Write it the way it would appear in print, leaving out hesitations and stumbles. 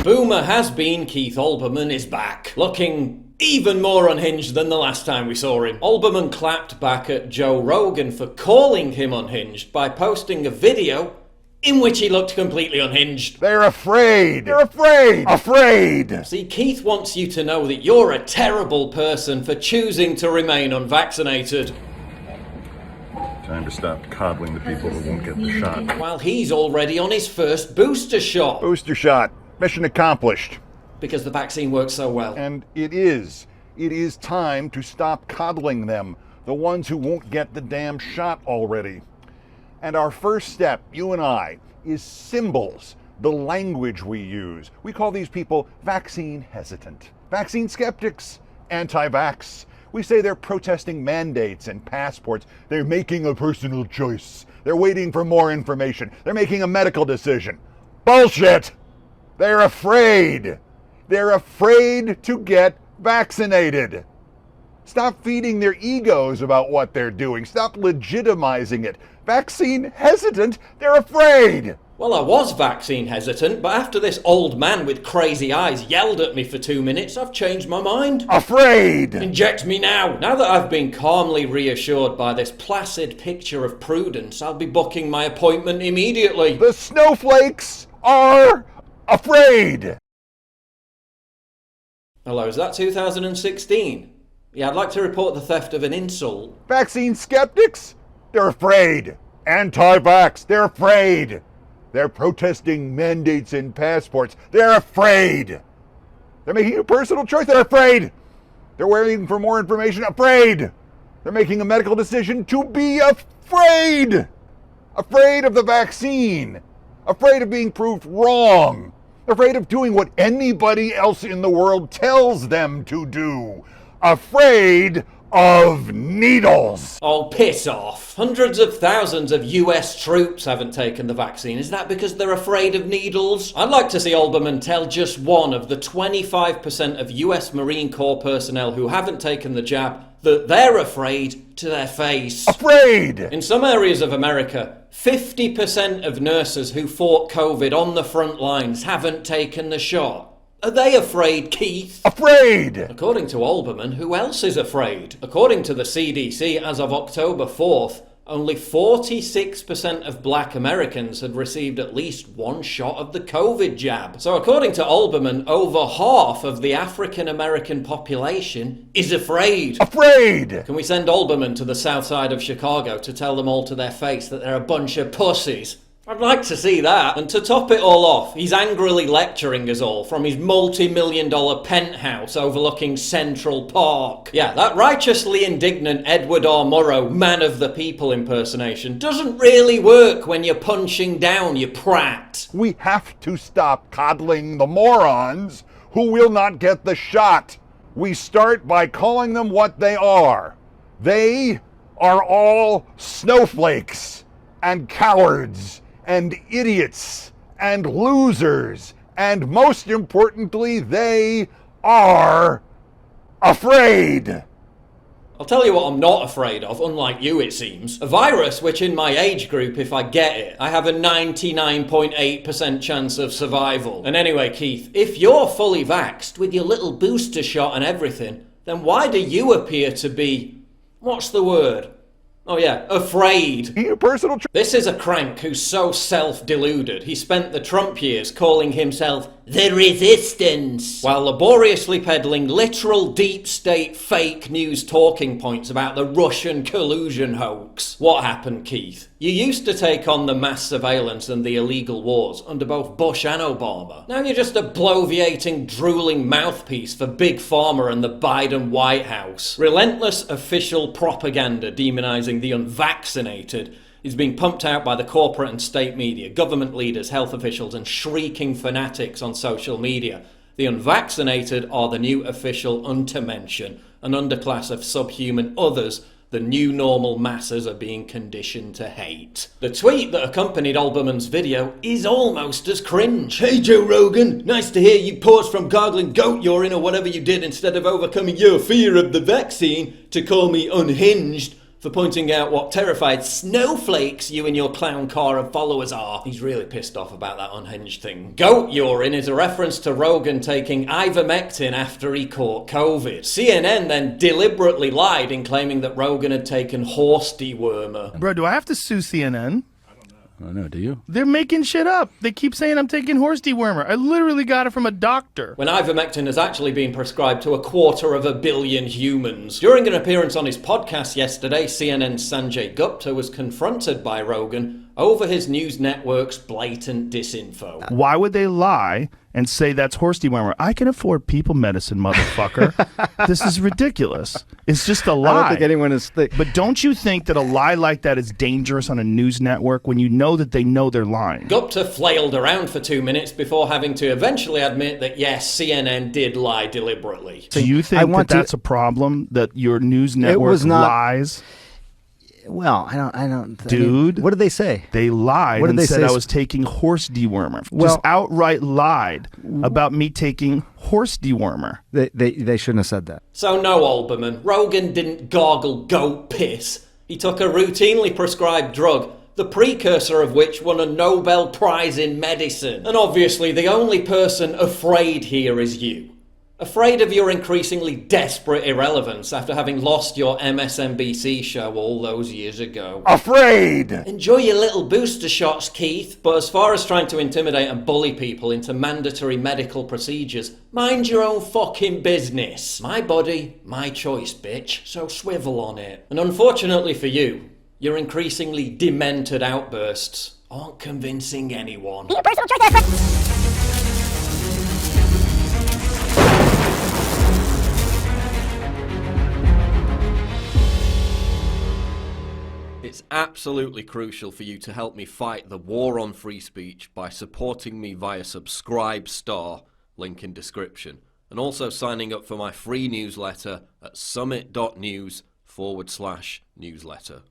Boomer has-been Keith Olbermann is back, looking even more unhinged than the last time we saw him. Olbermann clapped back at Joe Rogan for calling him unhinged by posting a video in which he looked completely unhinged. They're afraid. They're afraid. Afraid. See, Keith wants you to know that you're a terrible person for choosing to remain unvaccinated. Time to stop coddling the people who won't get the shot. While he's already on his first booster shot. Booster shot. Mission accomplished. Because the vaccine works so well. And it is. It is time to stop coddling them, the ones who won't get the damn shot already. And our first step, you and I, is symbols, the language we use. We call these people vaccine hesitant, vaccine skeptics, anti-vax. We say they're protesting mandates and passports. They're making a personal choice. They're waiting for more information. They're making a medical decision. Bullshit! They're afraid. They're afraid to get vaccinated. Stop feeding their egos about what they're doing. Stop legitimizing it. Vaccine hesitant, they're afraid. Well, I was vaccine hesitant, but after this old man with crazy eyes yelled at me for 2 minutes, I've changed my mind. Afraid! Inject me now! Now that I've been calmly reassured by this placid picture of prudence, I'll be booking my appointment immediately. The snowflakes are afraid! Hello, is that 2016? Yeah, I'd like to report the theft of an insult. Vaccine skeptics? They're afraid. Anti-vax, they're afraid. They're protesting mandates and passports. They're afraid. They're making a personal choice. They're afraid. They're waiting for more information. Afraid. They're making a medical decision to be afraid. Afraid of the vaccine. Afraid of being proved wrong. Afraid of doing what anybody else in the world tells them to do. Afraid of needles. Oh, piss off. Hundreds of thousands of US troops haven't taken the vaccine. Is that because they're afraid of needles? I'd like to see Olbermann tell just one of the 25% of US Marine Corps personnel who haven't taken the jab that they're afraid to their face. Afraid! In some areas of America, 50% of nurses who fought COVID on the front lines haven't taken the shot. Are they afraid, Keith? Afraid! According to Olbermann, who else is afraid? According to the CDC, as of October 4th, only 46% of black Americans had received at least one shot of the COVID jab. So according to Olbermann, over half of the African American population is afraid. Afraid! Can we send Olbermann to the south side of Chicago to tell them all to their face that they're a bunch of pussies? I'd like to see that. And to top it all off, he's angrily lecturing us all from his multi-million-dollar penthouse overlooking Central Park. Yeah, that righteously indignant Edward R. Murrow man of the people impersonation doesn't really work when you're punching down, you prat. We have to stop coddling the morons who will not get the shot. We start by calling them what they are. They are all snowflakes and cowards and idiots and losers, and most importantly, they are afraid. I'll tell you what I'm not afraid of, unlike you it seems. A virus which in my age group, if I get it, I have a 99.8% chance of survival. And anyway, Keith, if you're fully vaxxed with your little booster shot and everything, then why do you appear to be, what's the word? Oh yeah, afraid. This is a crank who's so self-deluded, he spent the Trump years calling himself the Resistance, while laboriously peddling literal deep state fake news talking points about the Russian collusion hoax. What happened, Keith? You used to take on the mass surveillance and the illegal wars under both Bush and Obama. Now you're just a bloviating, drooling mouthpiece for Big Pharma and the Biden White House. Relentless official propaganda demonizing the unvaccinated is being pumped out by the corporate and state media, government leaders, health officials, and shrieking fanatics on social media. The unvaccinated are the new official untermenschen, an underclass of subhuman others the new normal masses are being conditioned to hate. The tweet that accompanied Olbermann's video is almost as cringe. Hey Joe Rogan, nice to hear you paused from gargling goat urine or whatever you did instead of overcoming your fear of the vaccine to call me unhinged for for pointing out what terrified snowflakes you and your clown car of followers are. He's really pissed off about that unhinged thing. Goat urine is a reference to Rogan taking ivermectin after he caught COVID. CNN then deliberately lied in claiming that Rogan had taken horse dewormer. Bro, do I have to sue CNN? I don't know, do you? They're making shit up. They keep saying I'm taking horse dewormer. I literally got it from a doctor. When ivermectin has actually been prescribed to 250 million humans. During an appearance on his podcast yesterday, CNN's Sanjay Gupta was confronted by Rogan over his news network's blatant disinfo. Why would they lie and say that's horse dewormer? I can afford people medicine, motherfucker. This is ridiculous. It's just a lie. I don't think anyone is... But don't you think that a lie like that is dangerous on a news network when you know that they know they're lying? Gupta flailed around for 2 minutes before having to eventually admit that yes, CNN did lie deliberately. So you think that that's a problem, that your news network lies? Well, I don't. Dude. I mean, what did they say? They lied and said I was taking horse dewormer. Well, just outright lied about me taking horse dewormer. They shouldn't have said that. So no, Olbermann, Rogan didn't gargle goat piss. He took a routinely prescribed drug, the precursor of which won a Nobel Prize in medicine. And obviously the only person afraid here is you. Afraid of your increasingly desperate irrelevance after having lost your MSNBC show all those years ago. Afraid! Enjoy your little booster shots, Keith, but as far as trying to intimidate and bully people into mandatory medical procedures, mind your own fucking business. My body, my choice, bitch, so swivel on it. And unfortunately for you, your increasingly demented outbursts aren't convincing anyone. It's absolutely crucial for you to help me fight the war on free speech by supporting me via Subscribestar, link in description, and also signing up for my free newsletter at summit.news/newsletter.